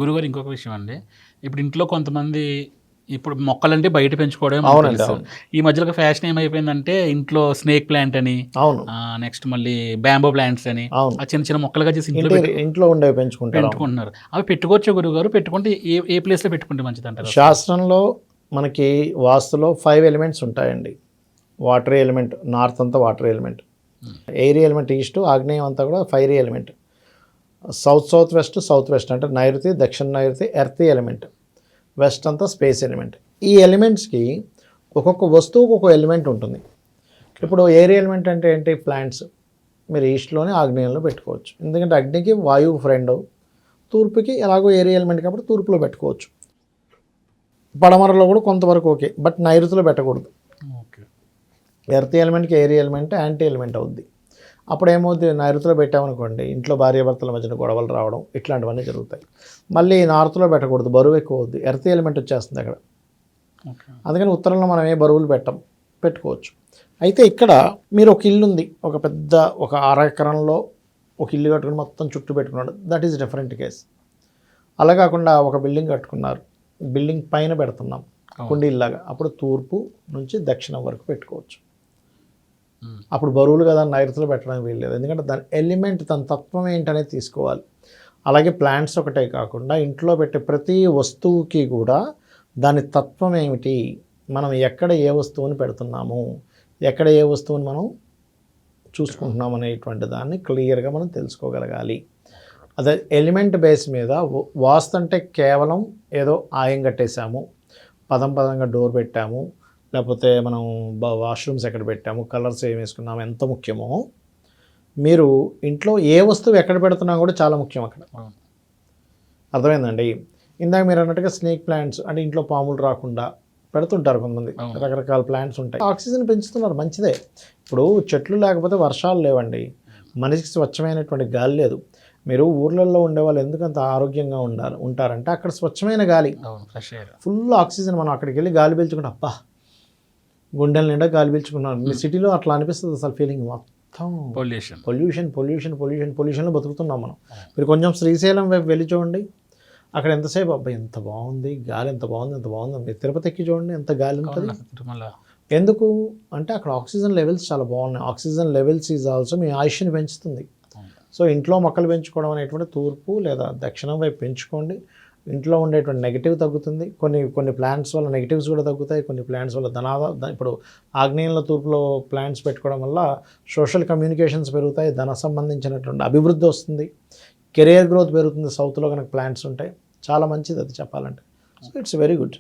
గురుగారు ఇంకొక విషయం అండి. ఇప్పుడు ఇంట్లో కొంతమంది ఇప్పుడు మొక్కలంటే బయట పెంచుకోవడమే మనకు అవునండి, తెలుసు. అవును. ఈ మధ్యలో ఫ్యాషన్ ఏమైపోయిందంటే ఇంట్లో స్నేక్ ప్లాంట్ అని, అవును, నెక్స్ట్ మళ్ళీ బ్యాంబో ప్లాంట్స్ అని, అవును. ఆ చిన్న చిన్న మొక్కలుగా చేసి ఇంట్లో ఇంట్లో ఉండేవి పెంచుకుంటారు. అవును. పెట్టుకుంటున్నారు. అవి పెట్టుకోవచ్చా గురువుగారు? పెట్టుకుంటే ఏ ఏ ప్లేస్‌లో పెట్టుకుంటే మంచిదంటారు అసలు? శాస్త్రంలో మనకి వాస్తులో 5 ఎలిమెంట్స్ ఉంటాయండి. వాటర్ ఎలిమెంట్ నార్త్ అంతా వాటర్ ఎలిమెంట్, హ్మ్. ఎయిర్ ఎలిమెంట్ ఈస్ట్, ఆగ్నేయం అంతా కూడా ఫైర్ ఎలిమెంట్, సౌత్ వెస్ట్ అంటే నైరుతి, దక్షిణ నైరుతి ఎర్త్ ఎలిమెంట్, వెస్ట్ అంతా స్పేస్ ఎలిమెంట్. ఈ ఎలిమెంట్స్కి ఒక్కొక్క వస్తువుకు ఒక ఎలిమెంట్ ఉంటుంది. ఇప్పుడు ఎయిర్ ఎలిమెంట్ అంటే ఏంటి? ప్లాంట్స్. మీరు ఈస్ట్లోనే ఆగ్నేయంలో పెట్టుకోవచ్చు, ఎందుకంటే అగ్నికి వాయువు ఫ్రెండ్. తూర్పుకి ఎలాగో ఎయిర్ ఎలిమెంట్ కాబట్టి తూర్పులో పెట్టుకోవచ్చు. పడమరలో కూడా కొంతవరకు ఓకే, బట్ నైరుతిలో పెట్టకూడదు. ఓకే. ఎర్త్ ఎలిమెంట్కి ఎయిర్ ఎలిమెంట్ యాంటీ ఎలిమెంట్ అవుద్ది. అప్పుడు ఏమవుద్ది? నైరుతిలో పెట్టామనుకోండి, ఇంట్లో భార్యాభర్తల మధ్యన గొడవలు రావడం ఇట్లాంటివన్నీ జరుగుతాయి. మళ్ళీ నార్త్లో పెట్టకూడదు, బరువు ఎక్కువ అవుద్ది, ఎర్త్ ఎలిమెంట్ వచ్చేస్తుంది అక్కడ. ఓకే. అందుకని ఉత్తరంలో మనం ఏ బరువులు పెట్టుకోవచ్చు. అయితే ఇక్కడ మీరు ఒక ఇల్లు ఉంది, ఒక పెద్ద ఒక 6 ఎకరంలో ఒక ఇల్లు కట్టుకుని మొత్తం చుట్టూ పెట్టుకున్నాడు, దట్ ఈస్ డిఫరెంట్ కేస్. అలా కాకుండా ఒక బిల్డింగ్ కట్టుకున్నారు, బిల్డింగ్ పైన పెడుతున్నాం కుండీల్లాగా, అప్పుడు తూర్పు నుంచి దక్షిణం వరకు పెట్టుకోవచ్చు. అప్పుడు బరువులు కదా నైరుతిలో పెట్టడానికి వీల్లేదు, ఎందుకంటే దాని ఎలిమెంట్ తన తత్వం ఏంటనేది తీసుకోవాలి. అలాగే ప్లాంట్స్ ఒకటే కాకుండా ఇంట్లో పెట్టే ప్రతి వస్తువుకి కూడా దాని తత్వం ఏమిటి, మనం ఎక్కడ ఏ వస్తువుని పెడుతున్నాము, ఎక్కడ ఏ వస్తువుని మనం చూసుకుంటున్నాం అనేటువంటి దాన్ని క్లియర్గా మనం తెలుసుకోగలగాలి. అదే ఎలిమెంట్ బేస్ మీద వాస్తు అంటే కేవలం ఏదో ఆయం కట్టేసాము, పదంగా డోర్ పెట్టాము, లేకపోతే మనం వాష్రూమ్స్ ఎక్కడ పెట్టాము, కలర్స్ ఏం వేసుకున్నాము ఎంత ముఖ్యమో, మీరు ఇంట్లో ఏ వస్తువు ఎక్కడ పెడుతున్నా కూడా చాలా ముఖ్యం అక్కడ. అర్థమైందండి? ఇందాక మీరు అన్నట్టుగా స్నేక్ ప్లాంట్స్ అంటే ఇంట్లో పాములు రాకుండా పెడుతుంటారు కొంతమంది, రకరకాల ప్లాంట్స్ ఉంటాయి, ఆక్సిజన్ పెంచుతున్నారు, మంచిదే. ఇప్పుడు చెట్లు లేకపోతే వర్షాలు లేవండి, మనిషికి స్వచ్ఛమైనటువంటి గాలి లేదు. మీరు ఊర్లలో ఉండే వాళ్ళు ఎందుకంత ఆరోగ్యంగా ఉంటారంటే అక్కడ స్వచ్ఛమైన గాలి, ఫుల్ ఆక్సిజన్. మనం అక్కడికి వెళ్ళి గాలి పీల్చుకుంటే అబ్బా గుండెల నిండా గాలి పీల్చుకున్నాను. మీ సిటీలో అట్లా అనిపిస్తుంది అసలు ఫీలింగ్, మొత్తం పొల్యూషన్లో బతుకుతున్నాం మనం. మీరు కొంచెం శ్రీశైలం వైపు వెళ్ళి చూడండి, అక్కడ ఎంతసేపు అబ్బాయి ఎంత బాగుంది గాలి, ఎంత బాగుంది. మీరు తిరుపతి ఎక్కి చూడండి ఎంత గాలి ఉంటుంది. ఎందుకు అంటే అక్కడ ఆక్సిజన్ లెవెల్స్ చాలా బాగున్నాయి. ఆక్సిజన్ లెవెల్స్ ఈజ్ ఆల్సో మీ ఆయుష్ని పెంచుతుంది. సో ఇంట్లో మొక్కలు పెంచుకోవడం అనేటువంటి తూర్పు లేదా దక్షిణం వైపు పెంచుకోండి, ఇంట్లో ఉండేటువంటి నెగిటివ్ తగ్గుతుంది. కొన్ని ప్లాంట్స్ వల్ల నెగిటివ్స్ కూడా తగ్గుతాయి, కొన్ని ప్లాంట్స్ వల్ల ఇప్పుడు ఆగ్నేయంలో తూర్పులో ప్లాంట్స్ పెట్టుకోవడం వల్ల సోషల్ కమ్యూనికేషన్స్ పెరుగుతాయి, ధన సంబంధించినటువంటి అభివృద్ధి వస్తుంది, కెరియర్ గ్రోత్ పెరుగుతుంది. సౌత్లో కనుక ప్లాంట్స్ ఉంటాయి, చాలా మంచిది అది చెప్పాలంటే. So it's very good.